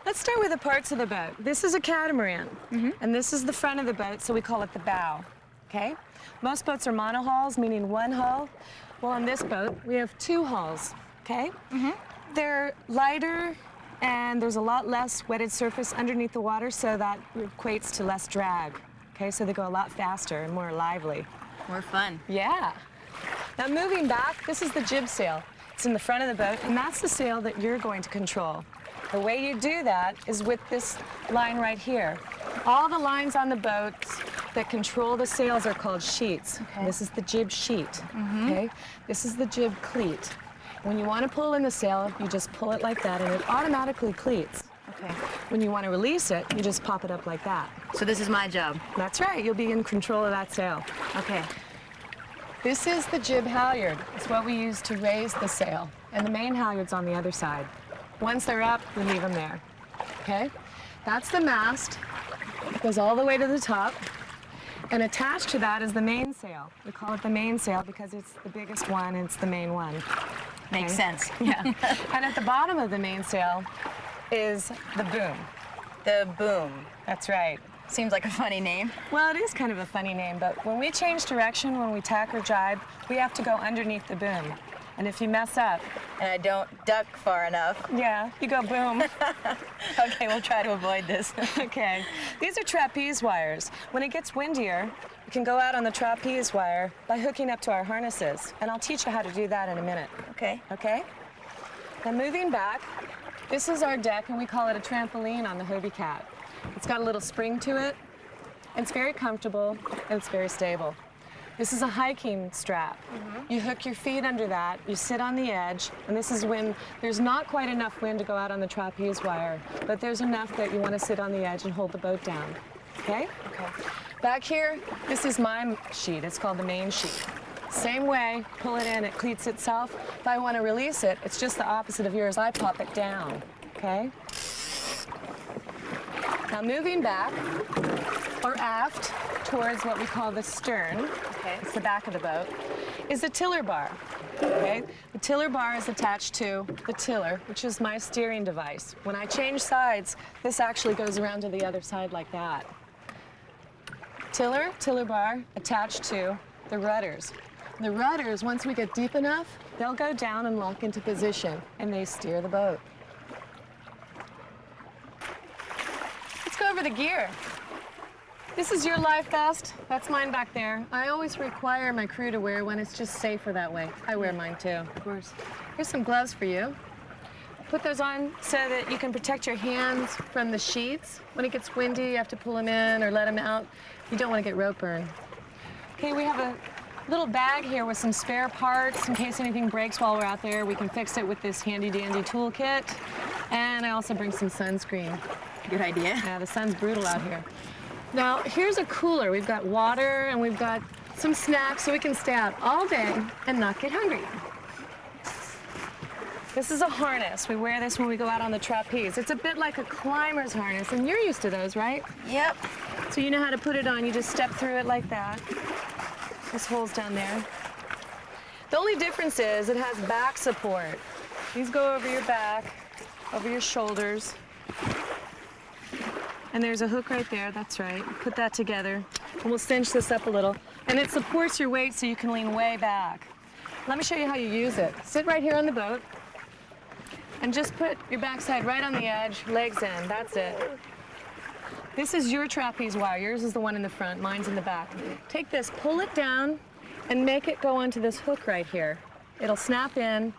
Let's start with the parts of the boat. This is a catamaran, and this is the front of the boat, so we call it the bow, okay? Most boats are monohulls, meaning one hull. Well, on this boat, we have two hulls, okay? They're lighter, and there's a lot less wetted surface underneath the water, so that equates to less drag, okay? So they go a lot faster and more lively. More fun. Yeah. Now moving back, this is the jib sail. It's in the front of the boat, and that's the sail that you're going to control. The way you do that is with this line right here. All the lines on the boat that control the sails are called sheets. Okay. This is the jib sheet, okay? This is the jib cleat. When you want to pull in the sail, you just pull it like that, and it automatically cleats. Okay. When you want to release it, you just pop it up like that. So this is my job. That's right, you'll be in control of that sail. Okay. This is the jib halyard. It's what we use to raise the sail, and the main halyard's on the other side. Once they're up, we leave them there, okay? That's the mast. It goes all the way to the top, and attached to that is the mainsail. We call it the mainsail because it's the biggest one and it's the main one. Makes sense. Yeah. And at the bottom of the mainsail is the boom. The boom. That's right. Seems like a funny name. Well, it is kind of a funny name, but when we change direction, when we tack or jibe, we have to go underneath the boom. And if you mess up... And I don't duck far enough. Yeah, you go boom. Okay, we'll try to avoid this. Okay. These are trapeze wires. When it gets windier, we can go out on the trapeze wire by hooking up to our harnesses. And I'll teach you how to do that in a minute. Okay. Okay? Now moving back, this is our deck, and we call it a trampoline on the Hobie Cat. It's got a little spring to it. It's very comfortable, and it's very stable. This is a hiking strap. You hook your feet under that, you sit on the edge, and this is when there's not quite enough wind to go out on the trapeze wire, but there's enough that you want to sit on the edge and hold the boat down. Okay? Okay. Back here, this is my sheet. It's called the main sheet. Same way, pull it in, it cleats itself. If I want to release it, it's just the opposite of yours. I pop it down. Okay? Now moving back, or aft, towards what we call the stern, okay, it's the back of the boat, is the tiller bar, okay? The tiller bar is attached to the tiller, which is my steering device. When I change sides, this actually goes around to the other side like that. Tiller bar, attached to the rudders. The rudders, once we get deep enough, they'll go down and lock into position, and they steer the boat. Let's go over the gear. This is your life vest. That's mine back there. I always require my crew to wear one. It's just safer that way. I wear mine too, of course. Here's some gloves for you. Put those on so that you can protect your hands from the sheets. When it gets windy, you have to pull them in or let them out. You don't want to get rope burn. Okay, we have a little bag here with some spare parts in case anything breaks while we're out there. We can fix it with this handy-dandy toolkit. And I also bring some sunscreen. Good idea. Yeah, the sun's brutal out here. Now, here's a cooler. We've got water and we've got some snacks so we can stay out all day and not get hungry. This is a harness. We wear this when we go out on the trapeze. It's a bit like a climber's harness, and you're used to those, right? Yep. So you know how to put it on. You just step through it like that. This hole's down there. The only difference is it has back support. These go over your back, over your shoulders. And there's a hook right there, that's right. Put that together, and we'll cinch this up a little. And it supports your weight so you can lean way back. Let me show you how you use it. Sit right here on the boat, and just put your backside right on the edge, legs in, that's it. This is your trapeze wire. Yours is the one in the front, mine's in the back. Take this, pull it down, and make it go onto this hook right here. It'll snap in,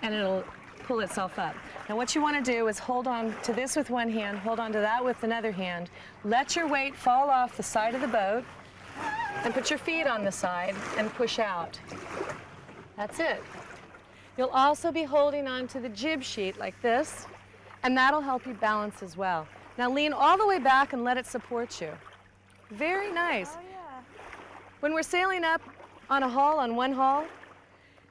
and it'll pull itself up. Now what you want to do is hold on to this with one hand, hold on to that with another hand, let your weight fall off the side of the boat, and put your feet on the side and push out. That's it. You'll also be holding on to the jib sheet like this, and that'll help you balance as well. Now lean all the way back and let it support you. Very nice. Oh, yeah. When we're sailing up on a hull, on one hull,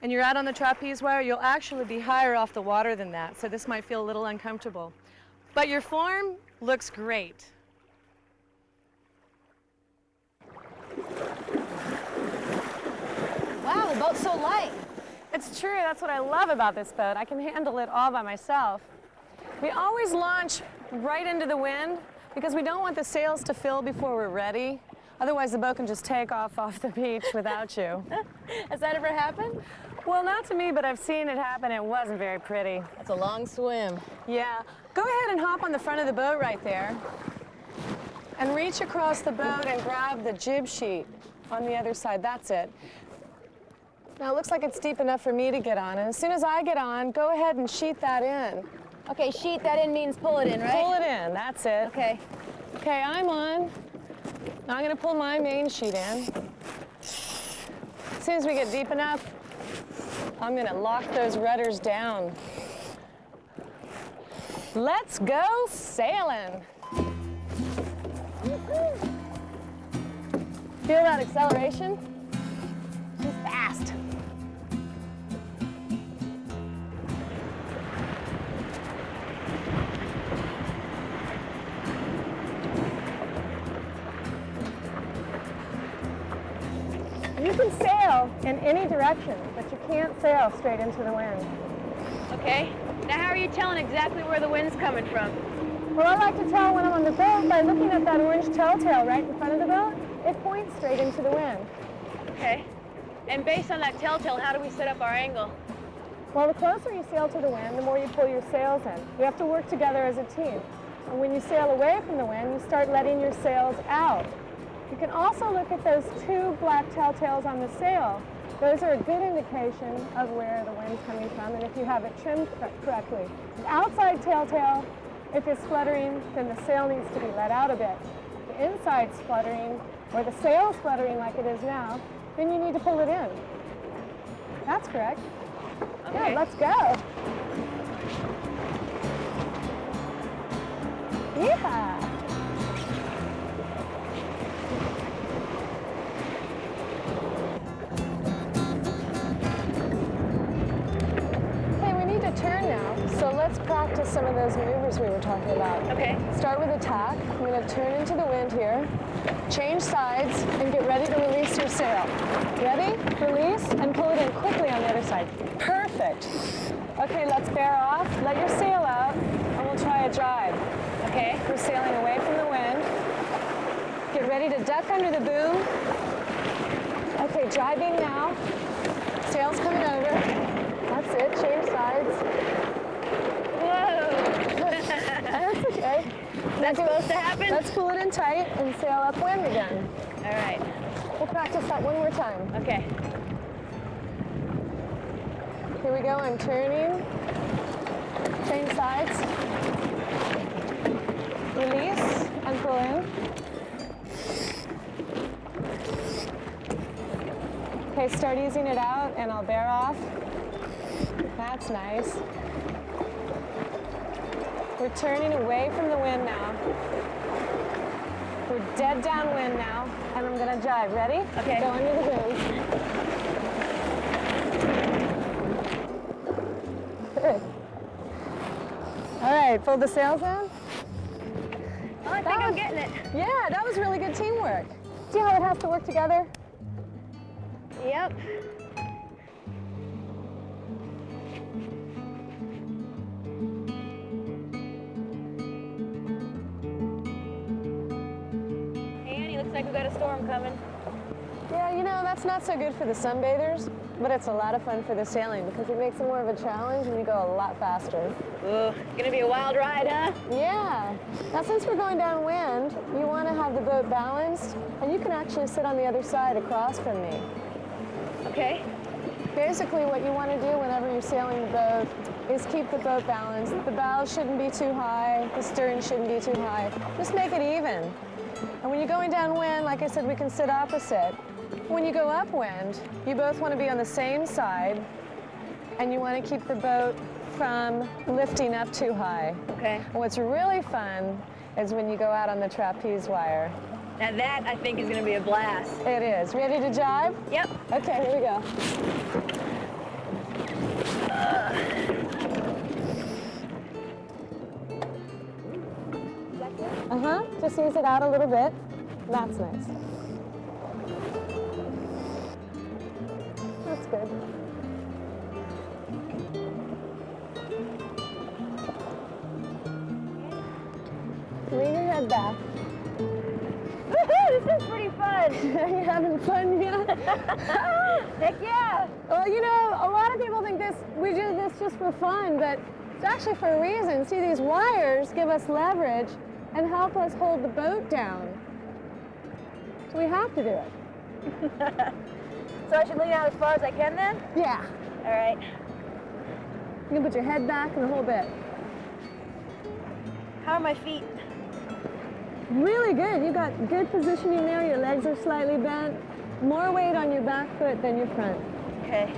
and you're out on the trapeze wire, you'll actually be higher off the water than that, so this might feel a little uncomfortable. But your form looks great. Wow, the boat's so light. It's true, that's what I love about this boat. I can handle it all by myself. We always launch right into the wind because we don't want the sails to fill before we're ready. Otherwise, the boat can just take off the beach without you. Has that ever happened? Well, not to me, but I've seen it happen. It wasn't very pretty. That's a long swim. Yeah. Go ahead and hop on the front of the boat right there. And reach across the boat and grab the jib sheet on the other side. That's it. Now, it looks like it's deep enough for me to get on. And as soon as I get on, go ahead and sheet that in. Okay, sheet that in means pull it in, right? Pull it in. That's it. Okay. Okay, I'm on. Now I'm going to pull my main sheet in. As soon as we get deep enough, I'm going to lock those rudders down. Let's go sailing. Feel that acceleration? Too fast. You can sail in any direction, but you can't sail straight into the wind. Okay. Now how are you telling exactly where the wind's coming from? Well, I like to tell when I'm on the boat by looking at that orange telltale right in front of the boat. It points straight into the wind. Okay. And based on that telltale, how do we set up our angle? Well, the closer you sail to the wind, the more you pull your sails in. You have to work together as a team. And when you sail away from the wind, you start letting your sails out. You can also look at those two black telltales on the sail. Those are a good indication of where the wind's coming from and if you have it trimmed correctly. The outside telltale, if it's fluttering, then the sail needs to be let out a bit. If the inside's fluttering, or the sail's fluttering like it is now, then you need to pull it in. That's correct. Okay. Yeah, let's go. Yeehaw! Turn now, so let's practice some of those maneuvers we were talking about. Okay. Start with a tack. I'm going to turn into the wind here, change sides, and get ready to release your sail. Ready? Release, and pull it in quickly on the other side. Perfect. Okay, let's bear off. Let your sail out, and we'll try a jibe. Okay? We're sailing away from the wind. Get ready to duck under the boom. Okay, jibing now. Sail's coming over. That's it, change sides. Whoa! That's okay. That's supposed to happen? Let's pull it in tight and sail upwind again. All right. We'll practice that one more time. Okay. Here we go, I'm turning. Change sides. Release and pull in. Okay, start easing it out and I'll bear off. That's nice. We're turning away from the wind now. We're dead downwind now, and I'm gonna jibe. Ready? Okay. Go under the boom. Good. All right, pull the sails in. Oh, I think I'm getting it. Yeah, that was really good teamwork. See how it has to work together? Yep. Like we got a storm coming. Yeah, you know, that's not so good for the sunbathers, but it's a lot of fun for the sailing because it makes it more of a challenge and you go a lot faster. Ooh, gonna be a wild ride, huh? Yeah. Now, since we're going downwind, you want to have the boat balanced, and you can actually sit on the other side across from me. Okay. Basically, what you want to do whenever you're sailing the boat is keep the boat balanced. The bows shouldn't be too high, the stern shouldn't be too high. Just make it even. And when you're going downwind, like I said, we can sit opposite. When you go upwind, you both want to be on the same side, and you want to keep the boat from lifting up too high. Okay. And what's really fun is when you go out on the trapeze wire. Now that, I think, is gonna be a blast. It is. Ready to jibe? Yep. Okay, here we go. Just ease it out a little bit. That's nice. That's good. head back. Woohoo! This is pretty fun. Are you having fun yet? Heck yeah! Well, you know, a lot of people think we do this just for fun, but it's actually for a reason. See, these wires give us leverage and help us hold the boat down. So we have to do it. So I should lean out as far as I can then? Yeah. All right. You can put your head back and the whole bit. How are my feet? Really good. You got good positioning there. Your legs are slightly bent. More weight on your back foot than your front. Okay.